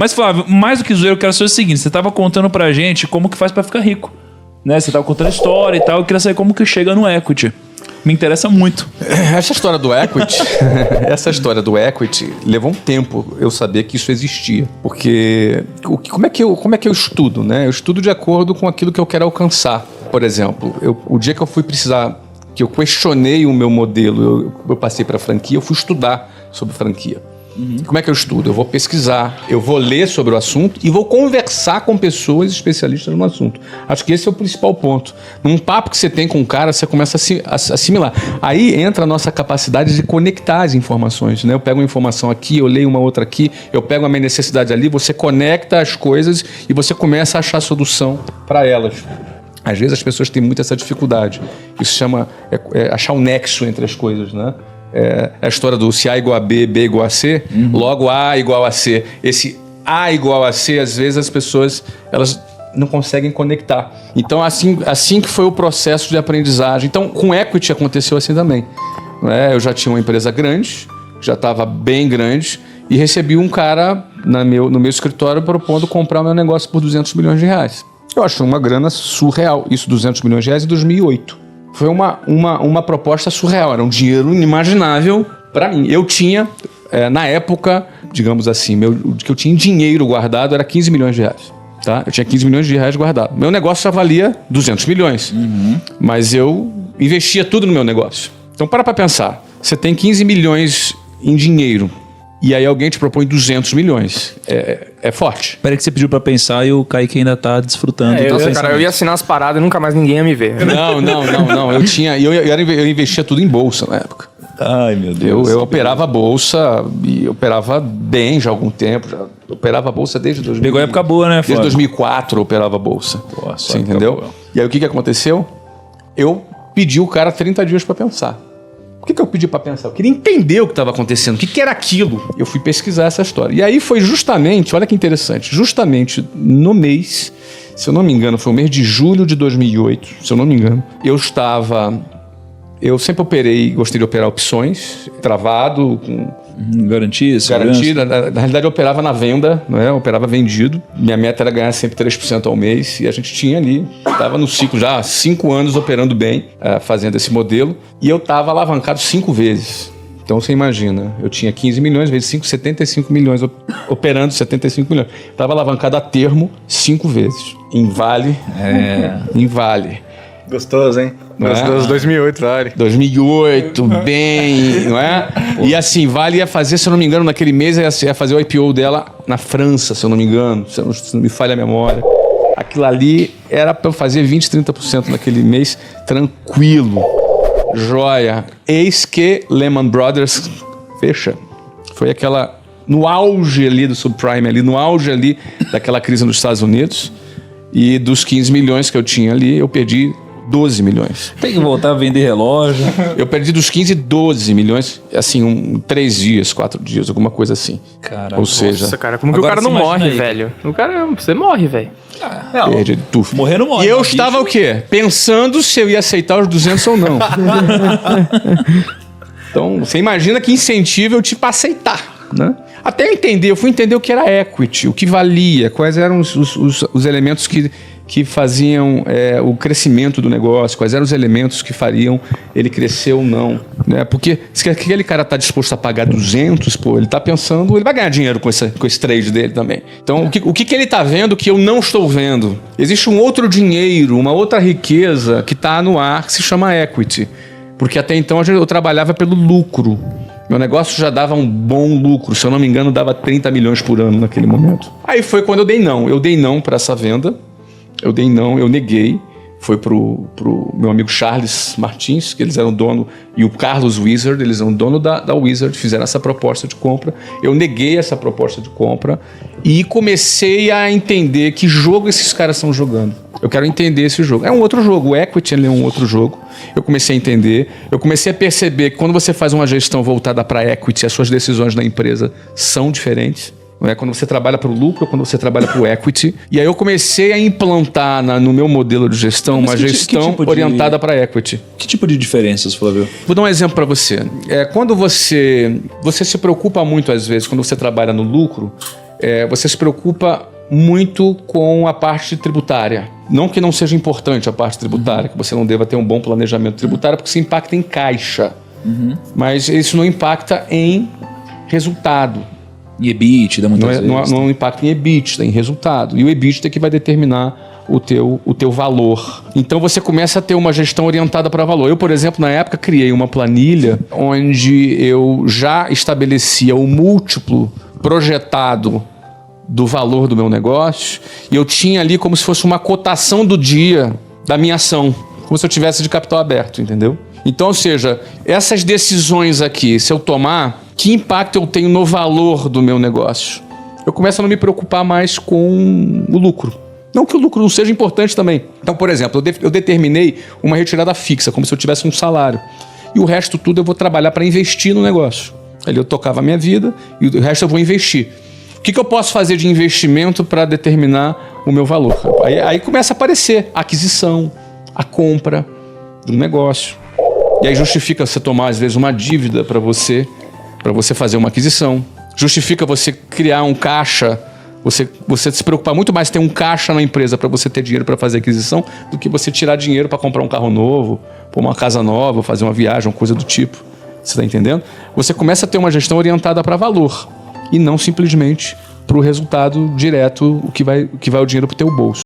Mas, Flávio, mais do que zoeiro, eu quero saber o seguinte. Você tava contando pra gente como que faz pra ficar rico. Né? Você tava contando a história e tal. Eu queria saber como que chega no equity. Me interessa muito. Essa história do equity levou um tempo eu saber que isso existia. Porque como é que eu estudo, né? Eu estudo de acordo com aquilo que eu quero alcançar. Por exemplo, o dia que eu fui precisar, que eu questionei o meu modelo, eu passei para franquia, eu fui estudar sobre franquia. Como é que eu estudo? Eu vou pesquisar, eu vou ler sobre o assunto e vou conversar com pessoas especialistas no assunto. Acho que esse é o principal ponto. Num papo que você tem com um cara, você começa a assimilar. Aí entra a nossa capacidade de conectar as informações, né? Eu pego uma informação aqui, eu leio uma outra aqui, eu pego a minha necessidade ali, você conecta as coisas e você começa a achar solução para elas. Às vezes as pessoas têm muito essa dificuldade. Isso chama achar um nexo entre as coisas, né? É a história do se A igual a B, B igual a C, logo A igual a C. Esse A igual a C, às vezes as pessoas elas não conseguem conectar. Então, assim que foi o processo de aprendizagem. Então, com equity aconteceu assim também. Né? Eu já tinha uma empresa grande, já estava bem grande, e recebi um cara no meu escritório propondo comprar o meu negócio por 200 milhões de reais. Eu achei uma grana surreal. Isso, 200 milhões de reais em 2008. Foi uma proposta surreal, era um dinheiro inimaginável para mim. Eu tinha, na época, digamos assim, o que eu tinha em dinheiro guardado era 15 milhões de reais. Tá? Eu tinha 15 milhões de reais guardado. Meu negócio já valia 200 milhões, mas eu investia tudo no meu negócio. Então, para pensar, você tem 15 milhões em dinheiro, e aí alguém te propõe 200 milhões. É forte. Peraí que você pediu pra pensar e o Kaique ainda tá desfrutando. Eu ia assinar as paradas e nunca mais ninguém ia me ver. Não. Eu investia tudo em bolsa na época. Ai, meu Deus. Eu operava a bolsa e operava bem já há algum tempo. Já operava a bolsa desde 2000. Pegou a época boa, né, Flávio? Desde 2004 eu operava a bolsa. Nossa, você entendeu? Boa. E aí o que aconteceu? Eu pedi o cara 30 dias para pensar. Por que eu pedi para pensar? Eu queria entender o que estava acontecendo, o que era aquilo. Eu fui pesquisar essa história. E aí foi justamente, olha que interessante, justamente no mês, se eu não me engano, foi o mês de julho de 2008, se eu não me engano, eu sempre gostei de operar opções, travado, com garantia. Na realidade, eu operava na venda, né? Eu operava vendido. Minha meta era ganhar sempre 3% ao mês. E a gente tinha ali, estava no ciclo já há 5 anos operando bem, fazendo esse modelo. E eu estava alavancado 5 vezes. Então você imagina, eu tinha 15 milhões vezes 5, 75 milhões, operando 75 milhões. Estava alavancado a termo 5 vezes. Em Vale. Em Vale. Gostoso, hein? Gostoso, 2008, Vale. 2008, bem, não é? E assim, Vale ia fazer, se eu não me engano, naquele mês ia fazer o IPO dela na França, se eu não me engano, se não me falha a memória. Aquilo ali era para eu fazer 20%, 30% naquele mês, tranquilo, joia. Eis que Lehman Brothers fecha. Foi aquela, no auge ali do subprime, ali, no auge ali daquela crise nos Estados Unidos, e dos 15 milhões que eu tinha ali, eu perdi 12 milhões. Tem que voltar a vender relógio. Eu perdi dos 15, 12 milhões, assim, 3 dias, 4 dias, alguma coisa assim. Caraca. Ou seja... Nossa, cara, como que o cara não morre, aí, velho? O cara, você morre, velho. Perdi tudo. Morrer não morre. E eu estava o quê? Pensando se eu ia aceitar os 200 ou não. Então, você imagina que incentivo eu tive para aceitar, né? Até eu fui entender o que era equity, o que valia, quais eram os elementos que faziam o crescimento do negócio, quais eram os elementos que fariam ele crescer ou não, né? Porque se aquele cara está disposto a pagar 200, ele está pensando, ele vai ganhar dinheiro com esse trade dele também. Então, o que ele está vendo que eu não estou vendo? Existe um outro dinheiro, uma outra riqueza que está no ar, que se chama equity. Porque até então eu trabalhava pelo lucro. Meu negócio já dava um bom lucro, se eu não me engano, dava 30 milhões por ano naquele momento. Aí foi quando eu dei não. Eu dei não para essa venda. Eu neguei. Foi pro meu amigo Charles Martins, que eles eram dono, e o Carlos Wizard, eles eram dono da Wizard, fizeram essa proposta de compra. Eu neguei essa proposta de compra e comecei a entender que jogo esses caras estão jogando. Eu quero entender esse jogo. É um outro jogo, o equity é um outro jogo. Eu comecei a entender, eu comecei a perceber que quando você faz uma gestão voltada para equity, as suas decisões na empresa são diferentes. Quando você trabalha para o lucro, quando você trabalha para o equity. E aí eu comecei a implantar no meu modelo de gestão uma gestão orientada para equity. Que tipo de diferenças, Flávio? Vou dar um exemplo para você. Quando você se preocupa muito, às vezes, quando você trabalha no lucro, você se preocupa muito com a parte tributária. Não que não seja importante a parte tributária, que você não deva ter um bom planejamento tributário, porque isso impacta em caixa. Mas isso não impacta em resultado. E EBITDA, muitas vezes. Não impacta em EBITDA, em resultado. E o EBITDA é que vai determinar o teu valor. Então você começa a ter uma gestão orientada para valor. Eu, por exemplo, na época criei uma planilha onde eu já estabelecia o múltiplo projetado do valor do meu negócio e eu tinha ali como se fosse uma cotação do dia da minha ação, como se eu tivesse de capital aberto, entendeu? Então, ou seja, essas decisões aqui, se eu tomar, que impacto eu tenho no valor do meu negócio? Eu começo a não me preocupar mais com o lucro. Não que o lucro não seja importante também. Então, por exemplo, eu determinei uma retirada fixa, como se eu tivesse um salário. E o resto tudo eu vou trabalhar para investir no negócio. Ali eu tocava a minha vida e o resto eu vou investir. O que eu posso fazer de investimento para determinar o meu valor? Aí começa a aparecer a aquisição, a compra do negócio. E aí justifica você tomar, às vezes, uma dívida para você fazer uma aquisição. Justifica você criar um caixa, você se preocupar muito mais em ter um caixa na empresa para você ter dinheiro para fazer aquisição do que você tirar dinheiro para comprar um carro novo, pôr uma casa nova, fazer uma viagem, uma coisa do tipo. Você está entendendo? Você começa a ter uma gestão orientada para valor e não simplesmente para o resultado direto, o que vai o dinheiro para o teu bolso.